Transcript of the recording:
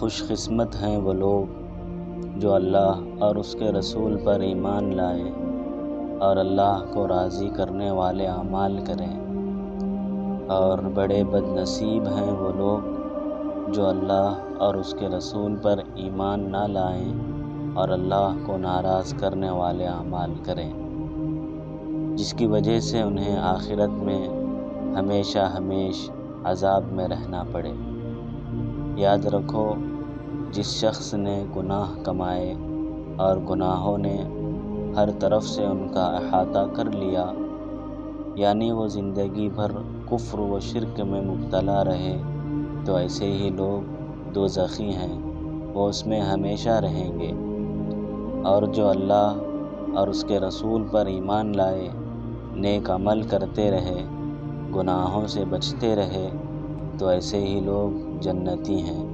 خوش قسمت ہیں وہ لوگ جو اللہ اور اس کے رسول پر ایمان لائے اور اللہ کو راضی کرنے والے اعمال کریں، اور بڑے بد نصیب ہیں وہ لوگ جو اللہ اور اس کے رسول پر ایمان نہ لائیں اور اللہ کو ناراض کرنے والے اعمال کریں، جس کی وجہ سے انہیں آخرت میں ہمیشہ عذاب میں رہنا پڑے۔ یاد رکھو، جس شخص نے گناہ کمائے اور گناہوں نے ہر طرف سے ان کا احاطہ کر لیا، یعنی وہ زندگی بھر کفر و شرک میں مبتلا رہے، تو ایسے ہی لوگ دوزخی ہیں، وہ اس میں ہمیشہ رہیں گے۔ اور جو اللہ اور اس کے رسول پر ایمان لائے، نیک عمل کرتے رہے، گناہوں سے بچتے رہے، تو ایسے ہی لوگ جنتی ہیں۔